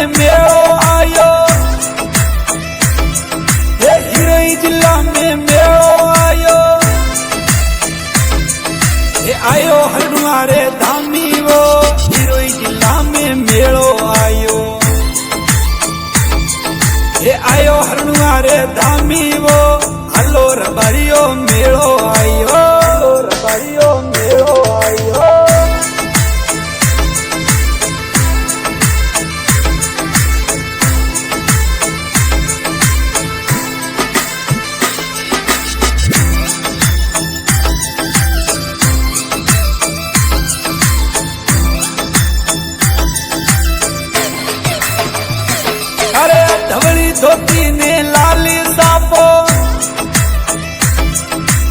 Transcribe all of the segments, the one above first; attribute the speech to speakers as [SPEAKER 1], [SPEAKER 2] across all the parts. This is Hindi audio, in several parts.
[SPEAKER 1] में मेलो आयो, हिरोई जिला में मेलो आयो, आयो हरनुआरे धामी वो हिरोई जिला में मेलो आयो, आयो हरनुआरे धामी वो हलोर भरियो मेलो आयो, हलोर भरियो मेलो आयो। अरे धवली धोती ने लाली सापो,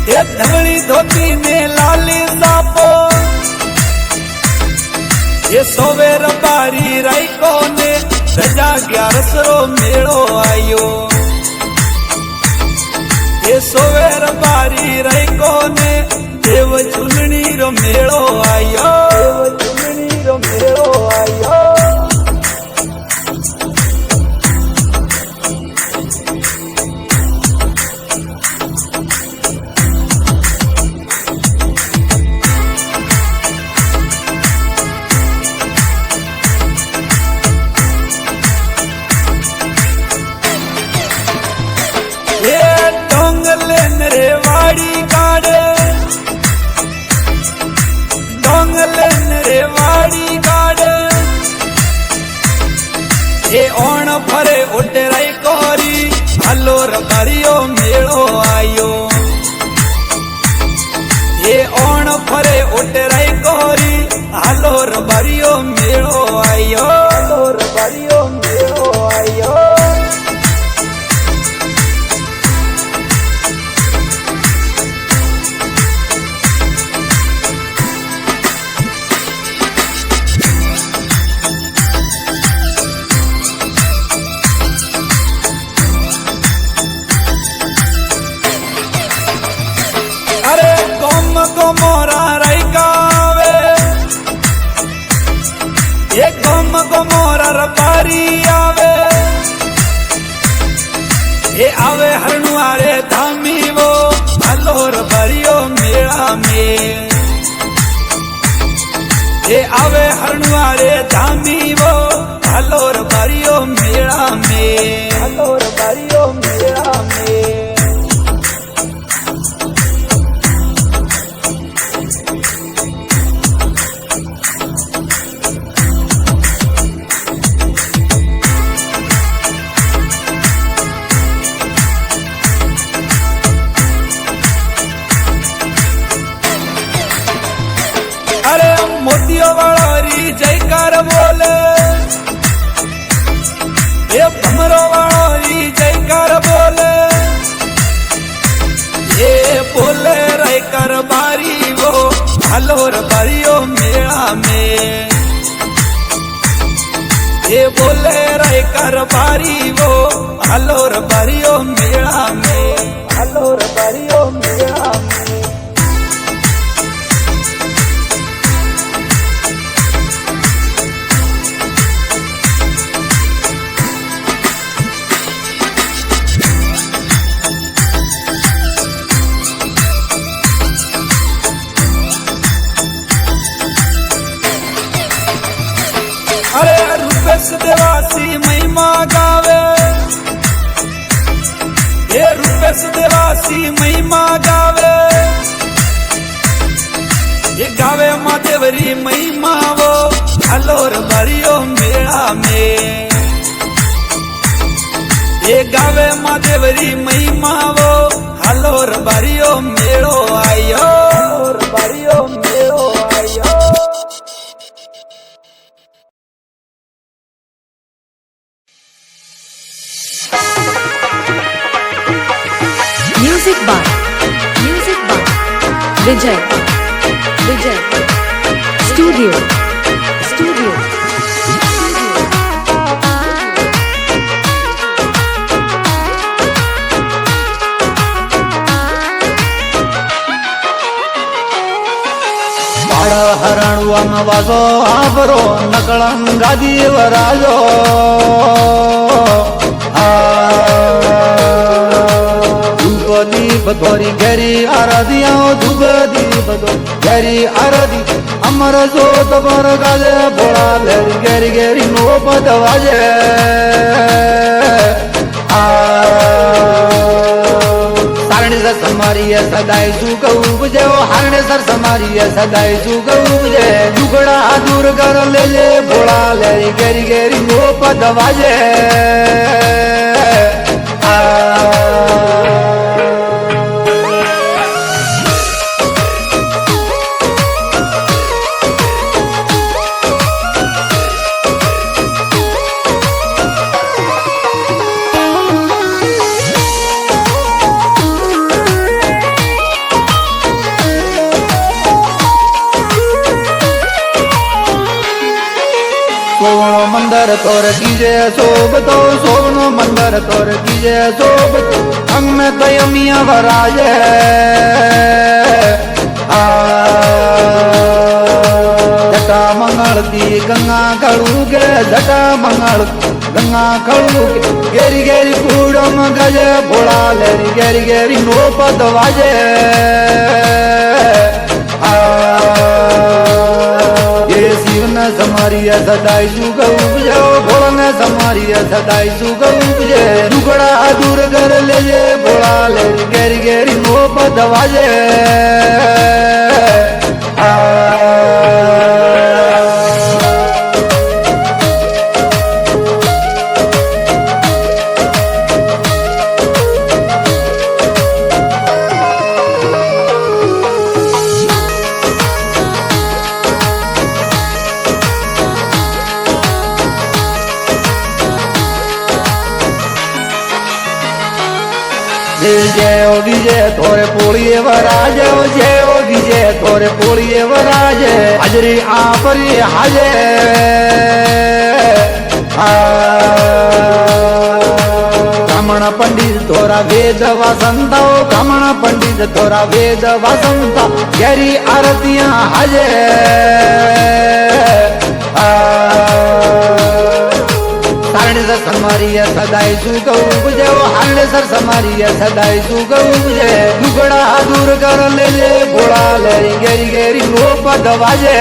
[SPEAKER 1] ये धवली धोती ने लाली सापो, ये सोवेर बारी राइको ने रजा 1100 मेलो आयो, ये सोवेर बारी राइको ने देव झुलनी रो मेलो आयो, देव झुलनी रो मेलो आयो। रे वाड़ी काड़े डोंगलन रे वाड़ी काड़े, ये ओण फरे उडराई कोरी हलोर भरियो मेलो आयो, ये ओण फरे उडराई कोरी हलोर भरियो मेलो आयो, हलोर भरियो मेलो आयो। गोमोरा राई गावे, ये गोमोरा रबारी आवे, ये आवे हरनुआरे धामी वो हलोर भरियो मेला में, ये आवे हरनुआरे धामी वो हलोर भरियो मेला में, हलोर भरियो मेला में। मोतियो वाली जयकार बोले, ये भमरो वाली जयकार बोले, ये बोले रह कर बारी वो हलोर भरियो मेला में, ये बोले रह कर बारी वो हलोर भरियो मेला में, हलोर भरियो मेला में। अरे रूपेश देवासी महिमा गावे, ये रूपेश देवासी महिमा गावे, ये गावे महादेवरी महिमा वो हलोर भरियो मेला में, ये गावे महादेवरी महिमा वो हलोर भरियो मेलो आयो, हलोर भरियो मेलो आयो।
[SPEAKER 2] Music by Vijay Studio. હાડ હરણુઆમાં વાસો આબરો નકળંગ ગાદી વરાજો ધૂપદીપ ધોરી ઘેરી આરાધિયા ધૂપદીપ ઘેરી આરાધી અમર જોત પર ગાજે ભોળા લેરી ઘેરી ઘેરી નો પદ વાજે હારણેસર સમારીએ સદાય સુખ ઉપજે હારણેસર સમારીએ સદાય સુખ ઉપજે દુગડા દૂર કર લેજે ભોળા લેરી ઘેરી ઘેરી નો પદ વાજે સોવનો મંદર તોર કીજે શોભતો સોવનો મંદર તોર કીજે શોભતો અંગ में तयमिया वराजे जटा मंगलती गंगा खड़ू के जटा मंगल गंगा खड़ू के गेरी गेरी कूड़म गजे भोला लेरी गेरी गेरी नो पद वाजे समारिया सदाई सुख उपजे भोला ने समारिया सदाई सुख उपजे दुगड़ा दूर कर लेजे भोला ले गेरी गेरी नो पद वाजे जय ओ विजय तोरे पोलिए वराजे जय ओ विजय तोरे पोलिए वराजे हाजरी आपरी हाजे ब्राह्मण पंडित तोरा वेद वसंता ब्राह्मण पंडित तोरा वेद वसंता गहरी आरतियां हाजे हारणेसर समारिया सदाई सुख उपजे हारणेसर समारिया सदाई सुख उपजे दुगड़ा दूर कर लेजे भोला लेरी गेरी गेरी नो पद वाजे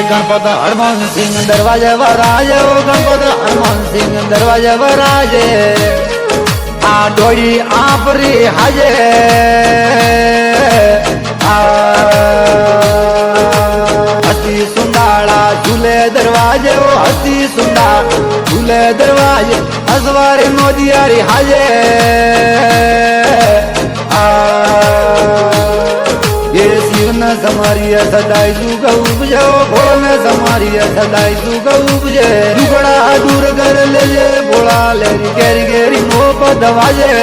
[SPEAKER 2] गणपत हनुमान सिंह दरवाजे वराजे गणपत हनुमान सिंह दरवाजे वराजे आ डोरी आपरी हाजे हसी सुंदाड़ा झूले दरवाजे हसी सुंदा झूले दरवाजे हसवारी मोदियारी हाजे समारिया सदाई सुख उपजे भोला समारिया सदाई सुख उपजे दुगड़ा दूर कर लेजे भोला लेरी गेरी गेरी नो पद वाजे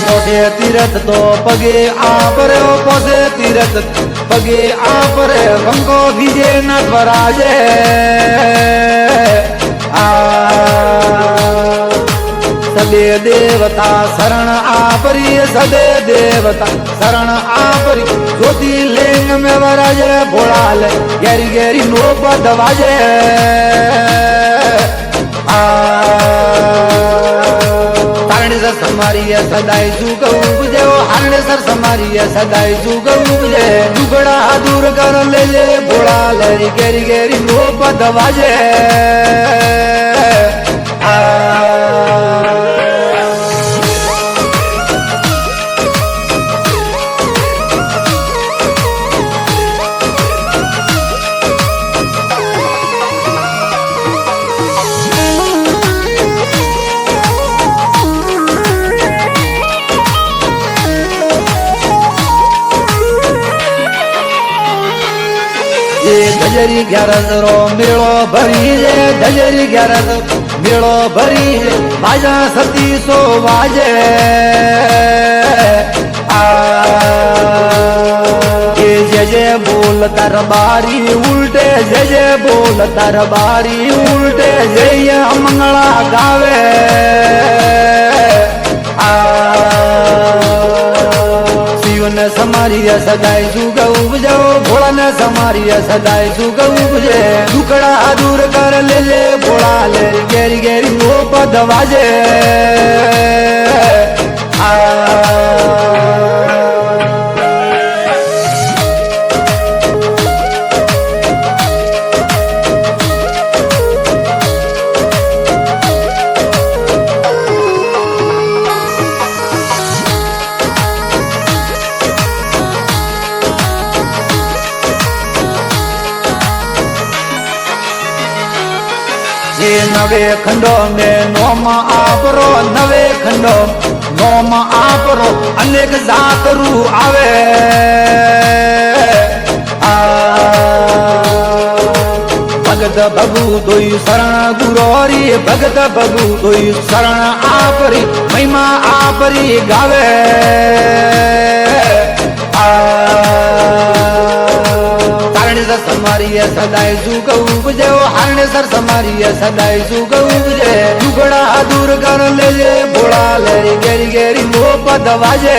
[SPEAKER 2] पोसे तीरथ तो पगे आपरे पोसे तीरथ पगे आपरे गंगो विजय न पराजे सदे देवता शरण आपरी सदे देवता शरण आपरी ज्योतिर्लिंग में वराजे भोला ले गेरी गेरी नो पद वाजे हारणेसर समारिया सदाई सुख उपजे हारणेसर समारिया सदाई सुख उपजे दुगड़ा दूर कर लेजे भोला लेरी गेरी गेरी नो पद वाजे ધજરી 11 રો મેળો ભરી રે ધજરી 11 મેળો ભરી રે બાજા 3700 વાજે જે બોલ દરબારી ઉલટે જે બોલ દરબારી ઉલટે જય મંગળા ગાવે શિવને સમારીએ સદાય સુખ ઉપજો ભોળાને સમારીએ સદાય સુખ ઉપજે દુકડા દૂર કર લેજે ભોળા લે ગેરી ગેરી ઓ પદ વાજે નવે ખંડો મેં નોમાં આપરો નવે ખંડો નોમાં આપરો અનેક જાતરું આવે ભગત ભગુ દોઈ શરણ ગુરોરી ભગત ભગુ દોઈ શરણ આપરી મહિમા આપરી ગાવે સમારીએ સદાય સુખ ઉપજે હારણેસર સમારીએ સદાય સુખ ઉપજે દુગડા દૂર કર લેજે ભોળા લેરી ગેરી ગેરી નો પદ વાજે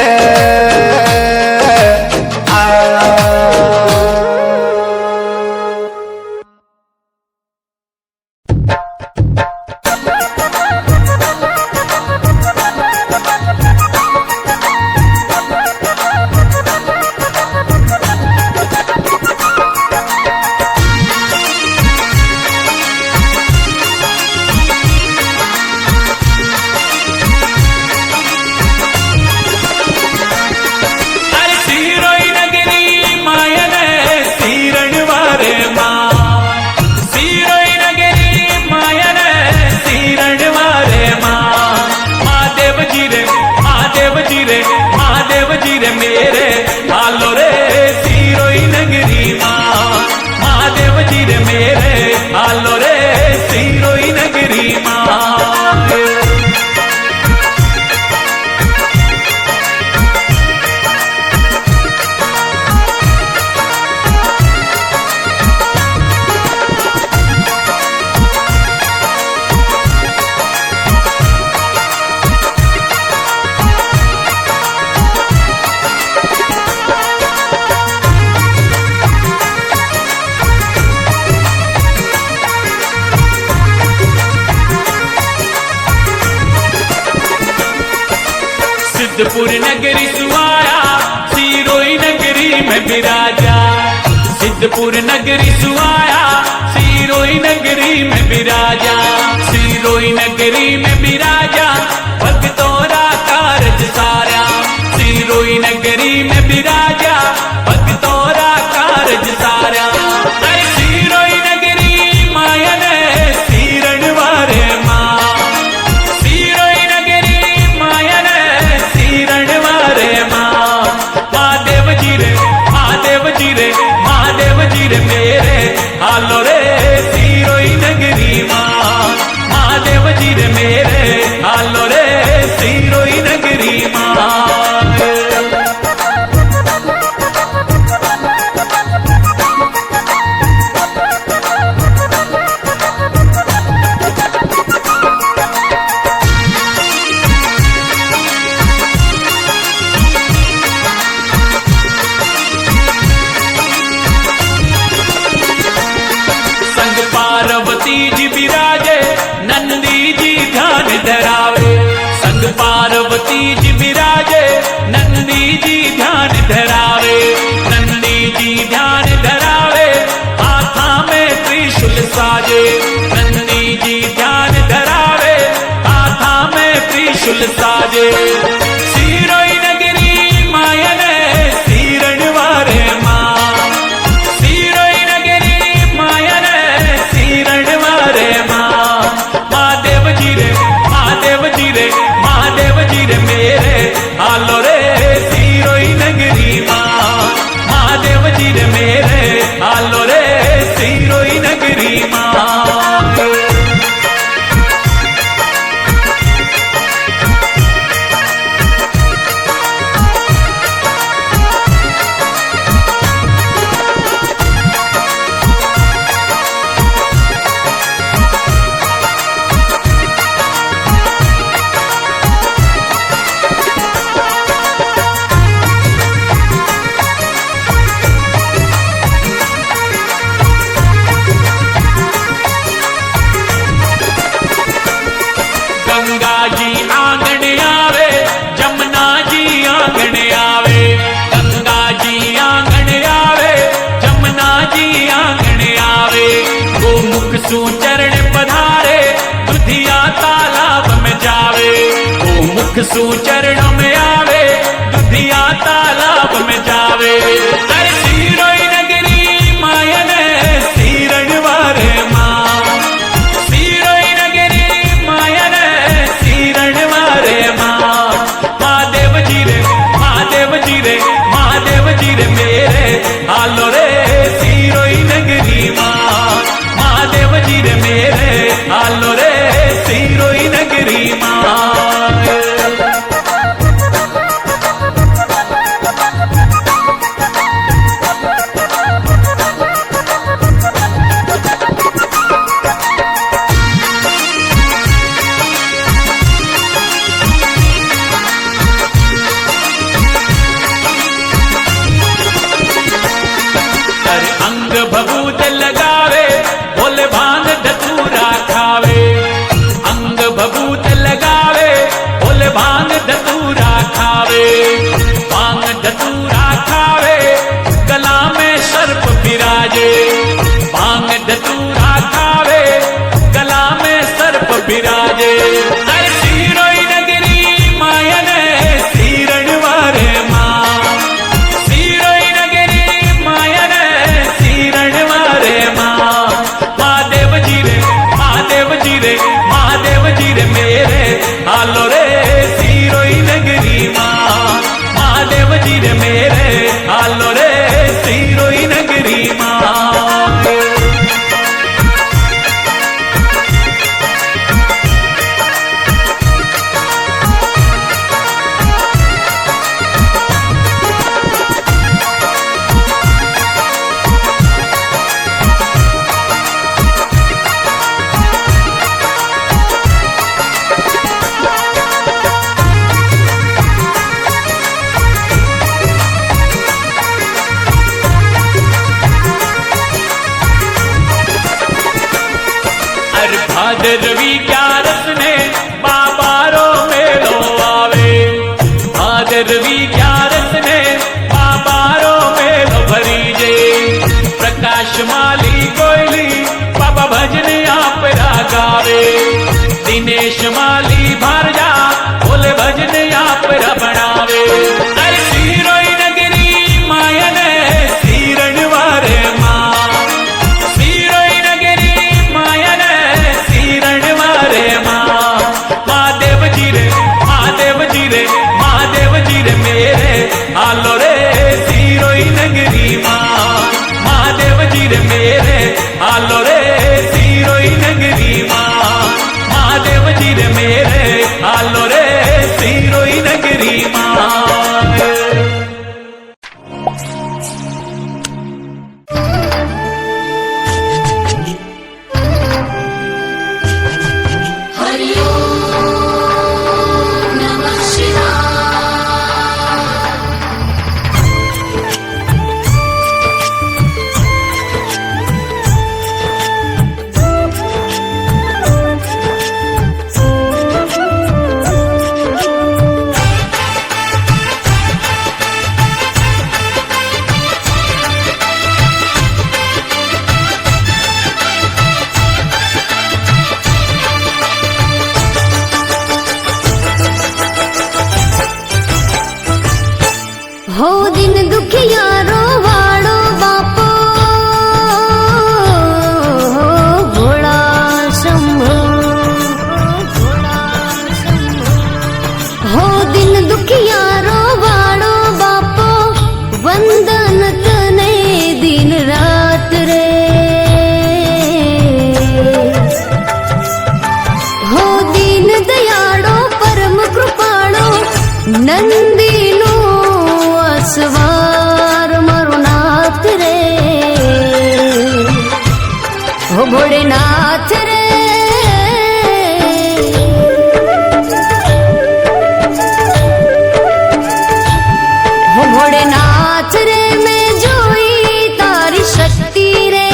[SPEAKER 3] सिद्धपुर नगरी सुआया सिरोई नगरी में विराजा सिद्धपुर नगरी सुआया सिरोई नगरी में विराजा सिरोई नगरी में विराजा भक्तों रा कारज सारा सिरोई नगरी में विराजा भक्तों रा कारज सारा सिरोई नगरी मायन सीरण वारे माँ सिरोई नगरी मायन सीरण वारे माँ महादेव जी रे महादेव जी रे महादेव जी रे मेरे हालो रे सिरोई नगरी माँ महादेव जी रे मेरे हालो रे सिरोई नगरी माँ पार्वती जी विराजे नंदी जी ध्यान धरावे संग पार्वती जी विराजे नंदी जी ध्यान धरावे नंदी जी ध्यान धरावे हाथा में त्रिशूल साजे नंदी जी ध्यान धरावे हाथा में त्रिशूल साजे सिरोई नगरी मायन सीरण वारे माँ सिरोई नगरी मायन सीरण वारे माँ महादेव जी रे महादेव जी रे महादेव जी रे मेरे हालो रे सिरोई नगरी माँ महादेव जी रे मेरे हालो रे सु चरणों में आवे, दुधिया तालाब में जावे। अरे सिरोई नगरी मायन सीरण वारे माँ, सिरोई नगरी मायन सीरण वारे माँ। महादेव जी रे, महादेव जी रे, महादेव जी रे मेरे हालो रे सिरोई नगरी माँ। महादेव जी रे मेरे हालो रे सिरोई नगरी माँ। अंग भभूत लगावे, बोले भांग धतूरा खावे। अंग भभूत लगावे, बोले भांग धतूरा खावे। भांग धतूरा खावे, गला में सर्प बिराजे। भांग धतूरा खावे, गला में सर्प बिराजे। अरे सिरोई नगरी मायन सीरण वारे माँ, सिरोई नगरी मायन सीरण वारे माँ। महादेव जी रे, महादेव जी रे, महादेव जी रे मेरे हालो रे सिरोई नगरी माँ। महादेव जी रे मेरे हालो रे सिरोई नगरी माँ। भादरवी ग्यारस ने बाबारो मेलो आवे। भादरवी ग्यारस ने बाबारो मेलो भरीजे। प्रकाश माली कोयली बाबा भजन आप गावे। दिनेश माली भारजा बोले भजन आप बनावे। अरे सिरोई नगरी मायन सीरण वारे माँ, सिरोई नगरी मायन सीरण वारे माँ। महादेव जी रे, महादेव जी रे, महादेव जी रे मेरे हालो रे सिरोई नगरी माँ। महादेव जी रे मेरे हालो रे सिरोई नगरी माँ। महादेव जी रे मेरे हालो रे सिरोई नगरी माँ।
[SPEAKER 4] हरि ओम नमः शिवाय।
[SPEAKER 5] हो दिन दुखियारो वाड़ो बापो, भोला शंभो। हो दिन दुखियारो वाड़ो बापो, वंदन तने दिन रात रे। हो दीन दयाड़ो परम कृपाड़ो, नंदीनो सवार मारो नाथ रे। हो भोलेनाथ रे, हो भोलेनाथ रे मैं जोई तारी शक्ति रे।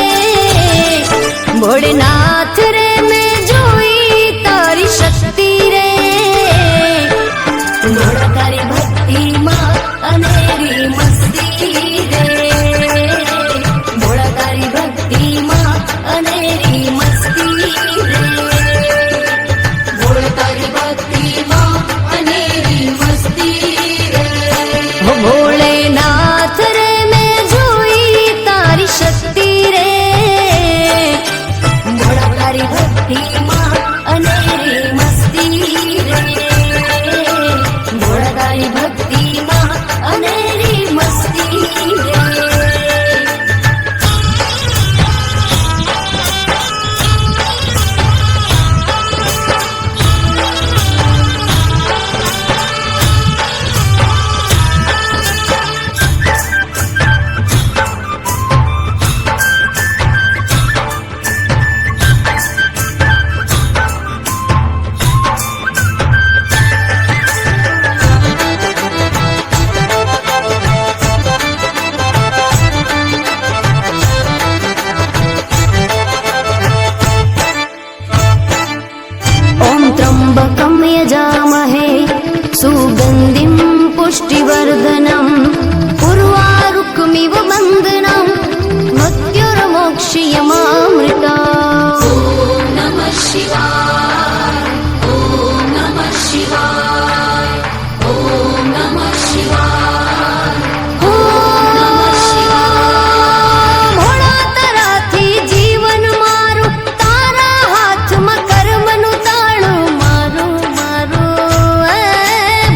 [SPEAKER 5] भोलेनाथ रे मैं जोई तारी शक्ति रे। भोला तारी भक्ति माँ अनेरी मस्ती रे। भोला तारी भक्ति माँ अनेरी मस्ती यजामहे सुगन्धिं पुष्टिवर्धनम् उर्वारुकमिव बन्धनम् मृत्युर्मोक्षयमामृता ॐ नमः शिवाय ॐ नमः शिवाय ॐ नमः शिवाय ॐ नमः शिवाय भोळा तराથી જીવન મારું તારા હાથમાં કર્મનું તાળું મારું મારું એ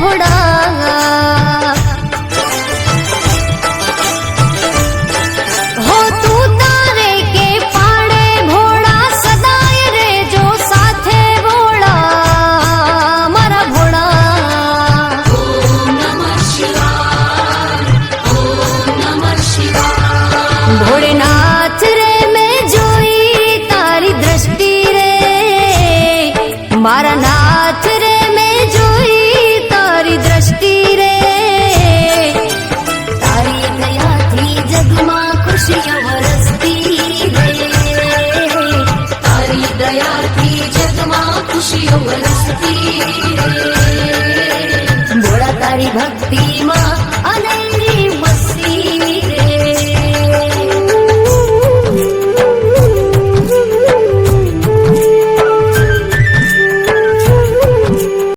[SPEAKER 5] ભોળા हो तू तारे के पाड़े भोड़ा सदाय रे जो साथे भोड़ा मारा भोड़ा ओम नमः शिवाय ओम नमः शिवाय भोलेनाथ रे मैं जोई तारी दृष्टि रे मारा नाथ रे मैं जोई तारी दृष्टि रे तारी दयाथी जगमा खुशियां वरसती रे तारी दयाथी जगमा खुशियां वरसती रे भोळा तारी भक्ति मां